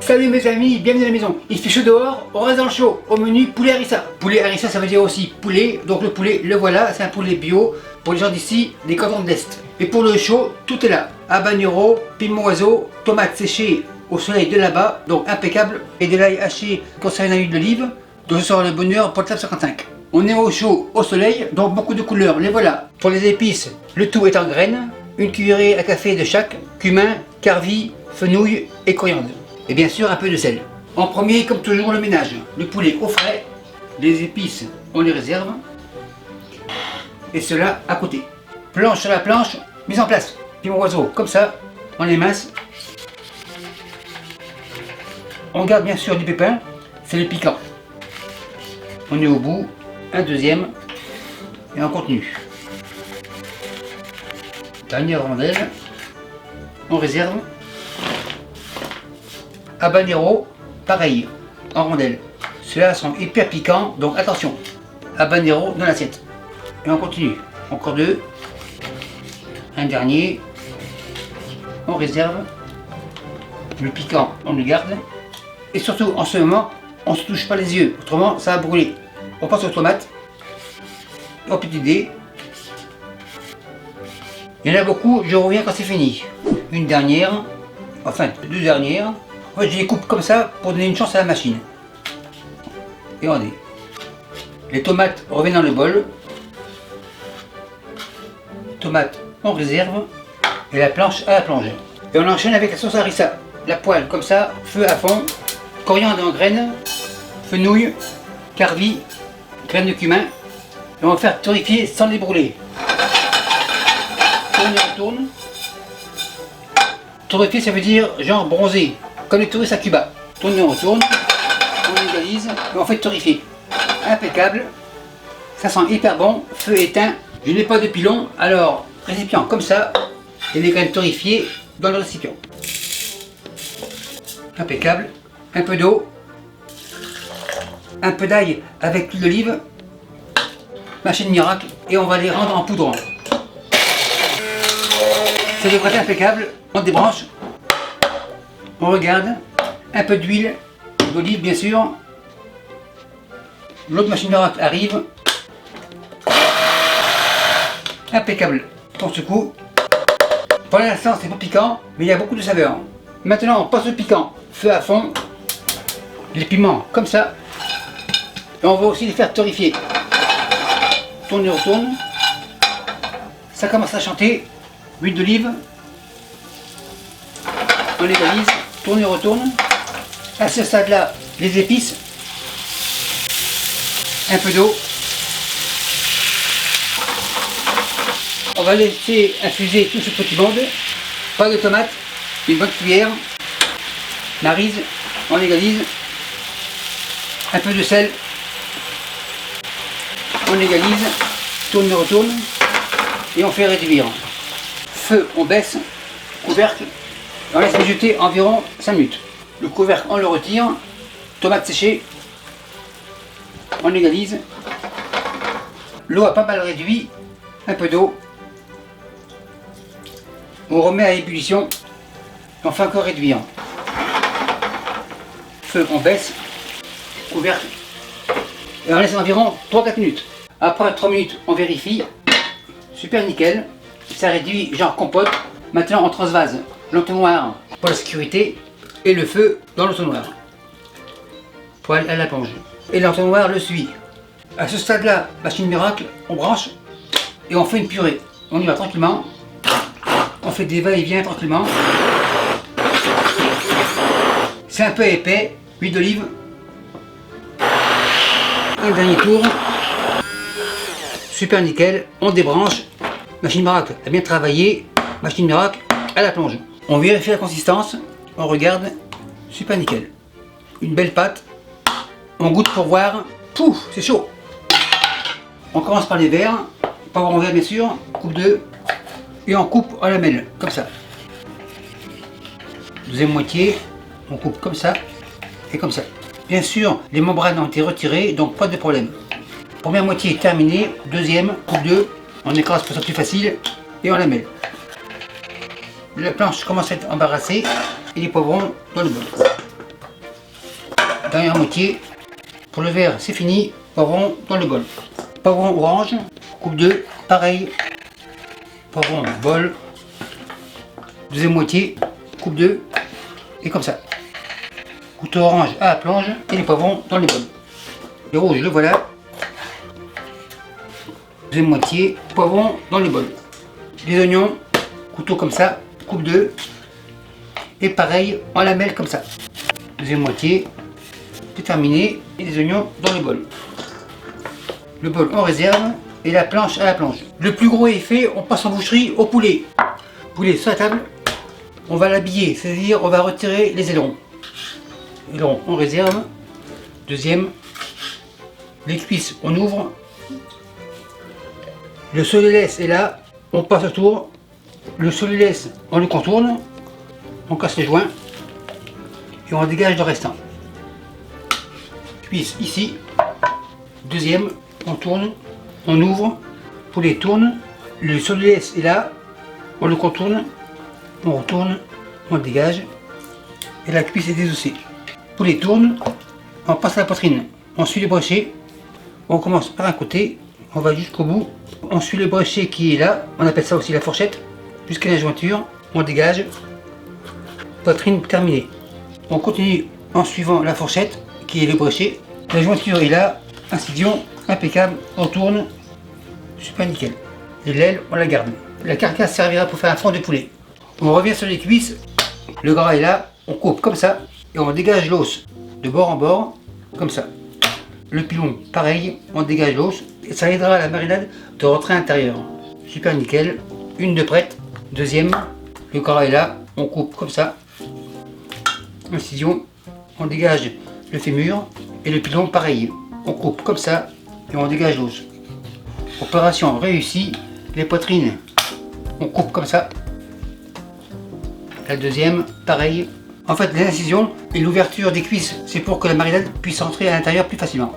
Salut mes amis, bienvenue à la maison. Il fait chaud dehors, on reste dans le chaud. Au menu poulet harissa. Poulet harissa, ça veut dire aussi poulet. Donc le poulet, le voilà, c'est un poulet bio pour les gens d'ici, des cantons de l'Est. Et pour le chaud, tout est là. Habanero, piment oiseau, tomates séchées au soleil de là-bas, donc impeccable. Et de l'ail haché conservé dans l'huile d'olive. Donc ce sera le bonheur pour le table 55. On est au chaud, au soleil, donc beaucoup de couleurs, les voilà. Pour les épices, le tout est en graines. Une cuillerée à café de chaque, cumin, carvi, fenouil et coriandre. Et bien sûr un peu de sel. En premier, comme toujours, le ménage. Le poulet au frais, les épices, on les réserve. Et cela à côté. Planche sur la planche, mise en place. Piment oiseau, comme ça, on les mince. On garde bien sûr du pépin, c'est le piquant. On est au bout, un deuxième, et on continue. Dernière rondelle, on réserve. Habanero, pareil, en rondelle. Ceux-là sont hyper piquants, donc attention. Habanero dans l'assiette. Et on continue. Encore deux. Un dernier. On réserve. Le piquant, on le garde. Et surtout, en ce moment, on ne se touche pas les yeux. Autrement, ça va brûler. On passe aux tomates. Au petit dé. Il y en a beaucoup, je reviens quand c'est fini. Une dernière. Enfin, deux dernières. En fait, je les coupe comme ça pour donner une chance à la machine. Et regardez. Les tomates reviennent dans le bol. Tomates, on réserve. Et la planche à la plonge. Et on enchaîne avec la sauce harissa. La poêle comme ça, feu à fond. Coriandre en graines. Fenouil, carvi, graines de cumin. Et on va faire torréfier sans les brûler. Tourne et retourne. Torréfier, ça veut dire genre bronzé. Comme les touristes à Cuba. Tourne et on retourne, on égalise et on fait torréfier. Impeccable. Ça sent hyper bon, feu éteint. Je n'ai pas de pilon, alors récipient comme ça et les graines torréfiées dans le récipient. Impeccable. Un peu d'eau, un peu d'ail avec l'huile d'olive, machine miracle et on va les rendre en poudre. Ça devrait être impeccable. On débranche. On regarde, un peu d'huile, d'olive bien sûr. L'autre machine miracle arrive. Impeccable. On secoue. Pour l'instant c'est pas piquant, mais il y a beaucoup de saveur. Maintenant on passe au piquant. Feu à fond. Les piments comme ça. Et on va aussi les faire torréfier. Tourne et retourne. Ça commence à chanter. Huile d'olive. On égalise. Tourne et retourne. À ce stade-là, les épices. Un peu d'eau. On va laisser infuser tout ce petit monde. Pas de tomates. Une bonne cuillère. Narise. On égalise. Un peu de sel. On égalise. Tourne et retourne. Et on fait réduire. Feu, on baisse. Couvercle. On laisse mijoter environ 5 minutes. Le couvercle, on le retire. Tomates séchées. On égalise. L'eau a pas mal réduit. Un peu d'eau. On remet à ébullition. On fait encore réduire. Feu, on baisse. Couvercle. Et on laisse environ 3-4 minutes. Après 3 minutes, on vérifie. Super nickel. Ça réduit genre compote. Maintenant, on transvase l'entonnoir pour la sécurité et le feu dans l'entonnoir. Poêle à la plonge. Et l'entonnoir le suit. À ce stade-là, machine miracle, on branche et on fait une purée. On y va tranquillement. On fait des va-et-vient tranquillement. C'est un peu épais. Huile d'olive. Un dernier tour. Super nickel. On débranche. Machine miracle a bien travaillé. Machine miracle à la plonge. On vérifie la consistance. On regarde. Super nickel. Une belle pâte. On goûte pour voir. Pouf, c'est chaud. On commence par les verres. Pas en verre bien sûr. Coupe 2. Et on coupe à la lamelle. Comme ça. Deuxième moitié. On coupe comme ça. Et comme ça. Bien sûr, les membranes ont été retirées, donc pas de problème. Première moitié terminée, deuxième, coupe 2, on écrase pour ça plus facile, et on la met. la planche commence à être embarrassée et les poivrons dans le bol. Dernière moitié. Pour le vert, c'est fini. Poivrons dans le bol. Poivron orange, coupe 2, pareil. Poivron bol. Deuxième moitié, coupe 2. Et comme ça. Couteau orange à la plonge et les poivrons dans le bol. Le rouge, le voilà. Deuxième moitié, poivrons dans le bol. Les oignons, couteau comme ça, coupe 2. Et pareil, en lamelles comme ça. Deuxième moitié, c'est terminé. Et les oignons dans le bol. Le bol en réserve et la planche à la planche. Le plus gros est fait, on passe en boucherie au poulet. Poulet sur la table, on va l'habiller, c'est-à-dire on va retirer les ailerons. Ailerons en réserve. Deuxième, les cuisses on ouvre. Le solilès est là, on passe autour. Le solilès on le contourne, on casse les joints et on dégage le restant. Cuisse ici. Deuxième, on tourne, on ouvre, poulet tourne, le solilès est là, on le contourne, on retourne, on dégage et la cuisse est désossée. Poulet tourne, on passe à la poitrine, on suit les brochets, on commence par un côté, on va jusqu'au bout, on suit le brochet qui est là, on appelle ça aussi la fourchette, jusqu'à la jointure, on dégage, poitrine terminée. On continue en suivant la fourchette qui est le brochet, la jointure est là, incision impeccable, on tourne, super nickel. Et l'aile, on la garde. La carcasse servira pour faire un fond de poulet. On revient sur les cuisses, le gras est là, on coupe comme ça et on dégage l'os de bord en bord, comme ça. Le pilon, pareil, on dégage l'os et ça aidera à la marinade de rentrer à l'intérieur. Super nickel, une de prête. Deuxième, le gras est là, on coupe comme ça. Incision, on dégage le fémur et le pilon, pareil. On coupe comme ça et on dégage l'os. Opération réussie. Les poitrines, on coupe comme ça. La deuxième, pareil. En fait, les incisions et l'ouverture des cuisses, c'est pour que la marinade puisse entrer à l'intérieur plus facilement.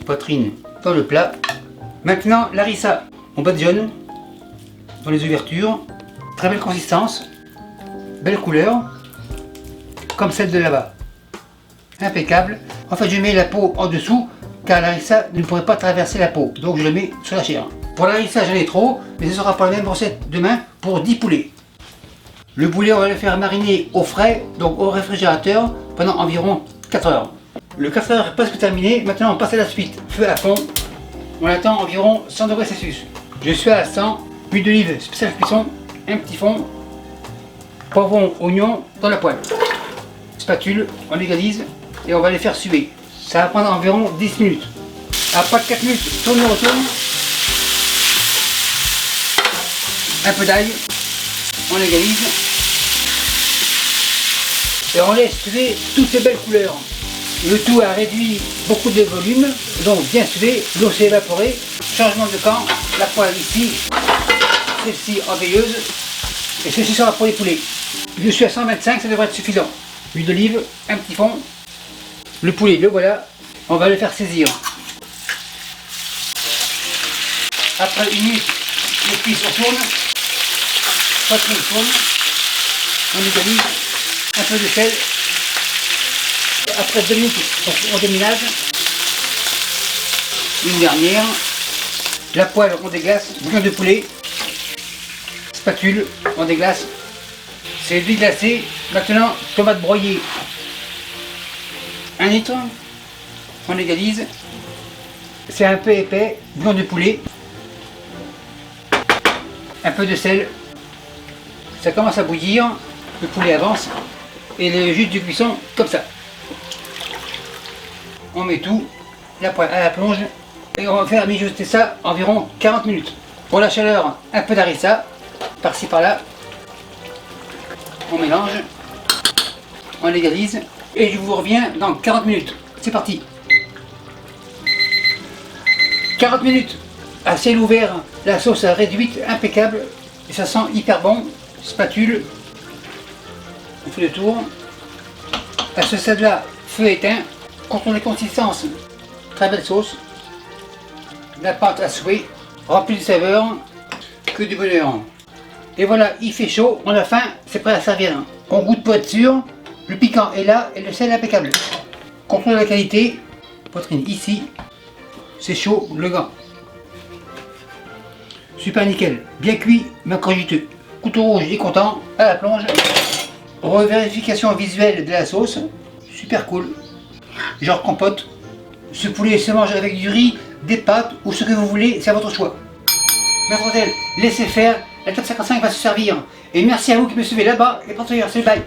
Poitrine dans le plat. Maintenant, la harissa. On badigeonne dans les ouvertures. Très belle consistance. Belle couleur. Comme celle de là-bas. Impeccable. En fait, je mets la peau en dessous car la harissa ne pourrait pas traverser la peau. Donc je le mets sur la chair. Pour la harissa, j'en ai trop, mais ce sera pas la même recette demain pour 10 poulets. Le poulet, on va le faire mariner au frais, donc au réfrigérateur, pendant environ 4 heures. Le 4 heures est presque terminé, maintenant on passe à la suite. Feu à fond, on attend environ 100 degrés Celsius. Je suis à 100, huile d'olive spéciale cuisson, un petit fond, poivron, oignon dans la poêle. Spatule, on égalise et on va les faire suer. Ça va prendre environ 10 minutes. Après 4 minutes, tourne et retourne. Un peu d'ail, on égalise et on laisse suer toutes ces belles couleurs. Le tout a réduit beaucoup de volume, donc bien sué, l'eau s'est évaporée. Changement de camp, la poêle ici, celle-ci en veilleuse et ceci sera pour les poulets. Je suis à 125, ça devrait être suffisant. Huile d'olive, un petit fond. Le poulet, le voilà, on va le faire saisir. Après une minute, les cuisses on tourne. Poitrine tourne, on égalise, un peu de sel. Après 2 minutes, on déménage. Une dernière. La poêle, on déglace. Bouillon de poulet. Spatule, on déglace. C'est déglacé. Maintenant, tomate broyée. 1 litre. On égalise. C'est un peu épais. Bouillon de poulet. Un peu de sel. Ça commence à bouillir, le poulet avance et le jus de cuisson comme ça. On met tout, la poêle à la plonge et on va faire mijoter ça environ 40 minutes. Pour la chaleur, un peu d'harissa, par-ci par-là. On mélange, on égalise et je vous reviens dans 40 minutes. C'est parti. 40 minutes à ciel ouvert, la sauce a réduite, impeccable et ça sent hyper bon. Spatule, on fait le tour. À ce stade-là, feu éteint. Contrôle de consistance, très belle sauce. La pâte à souhait, remplie de saveurs, que du bonheur. Et voilà, il fait chaud, on a faim, c'est prêt à servir. On goûte pour être sûr, le piquant est là et le sel est impeccable. Contrôle de la qualité, poitrine ici, c'est chaud, le gant. Super nickel, bien cuit, mais encore juteux. Couteau rouge est content, à la plonge. Revérification visuelle de la sauce, super cool. Genre compote. Ce poulet se mange avec du riz, des pâtes ou ce que vous voulez, c'est à votre choix. Maître d'hôtel, laissez faire, la table 55 va se servir. Et merci à vous qui me suivez là-bas et pour salut, bye.